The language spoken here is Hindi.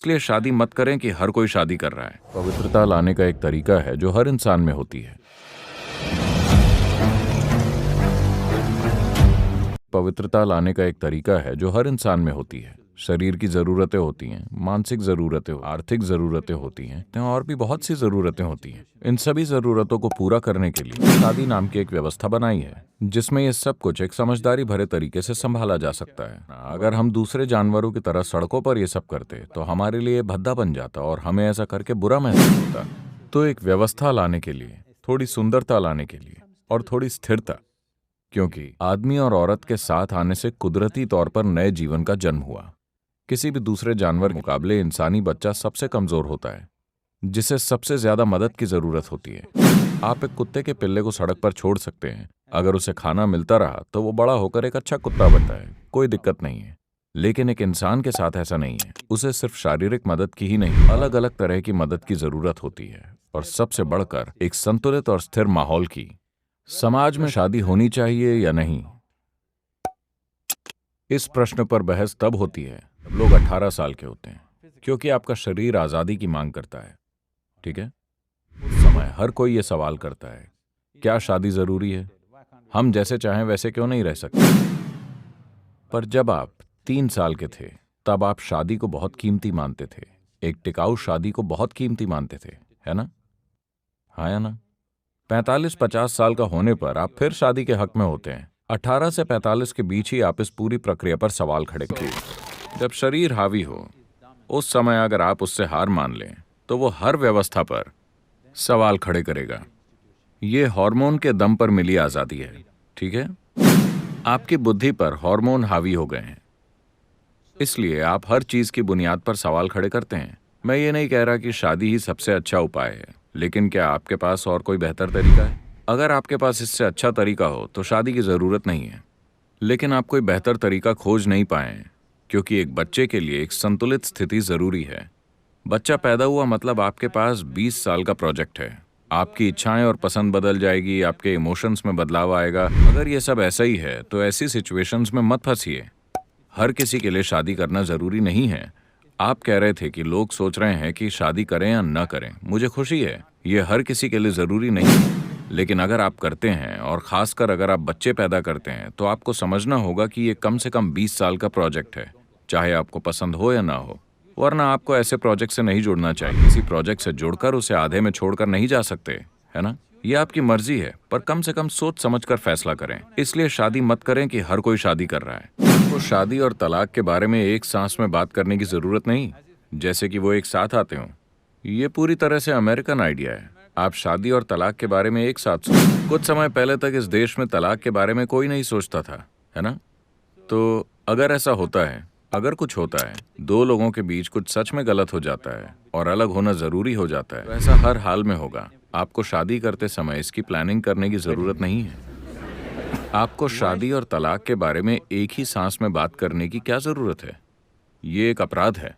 इसलिए शादी मत करें कि हर कोई शादी कर रहा है। पवित्रता लाने का एक तरीका है जो हर इंसान में होती है। पवित्रता लाने का एक तरीका है जो हर इंसान में होती है। शरीर की ज़रूरतें होती हैं, मानसिक ज़रूरतें, आर्थिक ज़रूरतें होती हैं और भी बहुत सी ज़रूरतें होती हैं। इन सभी ज़रूरतों को पूरा करने के लिए शादी नाम की एक व्यवस्था बनाई है, जिसमें ये सब कुछ एक समझदारी भरे तरीके से संभाला जा सकता है। अगर हम दूसरे जानवरों की तरह सड़कों पर ये सब करते तो हमारे लिए भद्दा बन जाता और हमें ऐसा करके बुरा महसूस होता। तो एक व्यवस्था लाने के लिए, थोड़ी सुंदरता लाने के लिए और थोड़ी स्थिरता, क्योंकि आदमी और औरत के साथ आने से कुदरती तौर पर नए जीवन का जन्म हुआ। किसी भी दूसरे जानवर के मुकाबले इंसानी बच्चा सबसे कमजोर होता है, जिसे सबसे ज्यादा मदद की जरूरत होती है। आप एक कुत्ते के पिल्ले को सड़क पर छोड़ सकते हैं। अगर उसे खाना मिलता रहा तो वो बड़ा होकर एक अच्छा कुत्ता बनता है, कोई दिक्कत नहीं है। लेकिन एक इंसान के साथ ऐसा नहीं है। उसे सिर्फ शारीरिक मदद की ही नहीं, अलग अलग तरह की मदद की जरूरत होती है, और सबसे बढ़कर एक संतुलित और स्थिर माहौल की। समाज में शादी होनी चाहिए या नहीं, इस प्रश्न पर बहस तब होती है जब लोग 18 साल के होते हैं, क्योंकि आपका शरीर आजादी की मांग करता है। ठीक है, उस समय हर कोई ये सवाल करता है, क्या शादी जरूरी है? हम जैसे चाहें वैसे क्यों नहीं रह सकते? पर जब आप 3 साल के थे, तब आप शादी को बहुत कीमती मानते थे। एक टिकाऊ शादी को बहुत कीमती मानते थे, है ना? हाँ या ना? 45-50 साल का होने पर आप फिर शादी के हक में होते हैं। 18 से 45 के बीच ही आप इस पूरी प्रक्रिया पर सवाल खड़े करें। जब शरीर हावी हो, उस समय अगर आप उससे हार मान लें तो वो हर व्यवस्था पर सवाल खड़े करेगा। ये हार्मोन के दम पर मिली आजादी है। ठीक है, आपकी बुद्धि पर हार्मोन हावी हो गए हैं, इसलिए आप हर चीज की बुनियाद पर सवाल खड़े करते हैं। मैं ये नहीं कह रहा कि शादी ही सबसे अच्छा उपाय है, लेकिन क्या आपके पास और कोई बेहतर तरीका है? अगर आपके पास इससे अच्छा तरीका हो तो शादी की जरूरत नहीं है, लेकिन आप कोई बेहतर तरीका खोज नहीं पाए, क्योंकि एक बच्चे के लिए एक संतुलित स्थिति जरूरी है। बच्चा पैदा हुआ मतलब आपके पास 20 साल का प्रोजेक्ट है। आपकी इच्छाएं और पसंद बदल जाएगी, आपके इमोशंस में बदलाव आएगा। अगर ये सब ऐसा ही है तो ऐसी सिचुएशंस में मत फंसिए। हर किसी के लिए शादी करना जरूरी नहीं है। आप कह रहे थे कि लोग सोच रहे हैं कि शादी करें या न करें। मुझे खुशी है, ये हर किसी के लिए जरूरी नहीं है, लेकिन अगर आप करते हैं और खासकर अगर आप बच्चे पैदा करते हैं तो आपको समझना होगा कि ये कम से कम 20 साल का प्रोजेक्ट है, चाहे आपको पसंद हो या ना हो। वरना आपको ऐसे प्रोजेक्ट से नहीं जुड़ना चाहिए। किसी प्रोजेक्ट से जुड़कर उसे आधे में छोड़कर नहीं जा सकते, है ना? ये आपकी मर्जी है, पर कम से कम सोच समझकर फैसला करें। इसलिए शादी मत करें कि हर कोई शादी कर रहा है। आपको शादी और तलाक के बारे में एक सांस में बात करने की जरूरत नहीं, जैसे कि वो एक साथ आते हों। ये पूरी तरह से अमेरिकन आइडिया है। आप शादी और तलाक के बारे में एक साथ सोचें। कुछ समय पहले तक इस देश में तलाक के बारे में कोई नहीं सोचता था, है ना? तो अगर ऐसा होता है, अगर कुछ होता है, दो लोगों के बीच कुछ सच में गलत हो जाता है और अलग होना जरूरी हो जाता है, तो ऐसा हर हाल में होगा। आपको शादी करते समय इसकी प्लानिंग करने की जरूरत नहीं है। आपको शादी और तलाक के बारे में एक ही सांस में बात करने की क्या जरूरत है? ये एक अपराध है।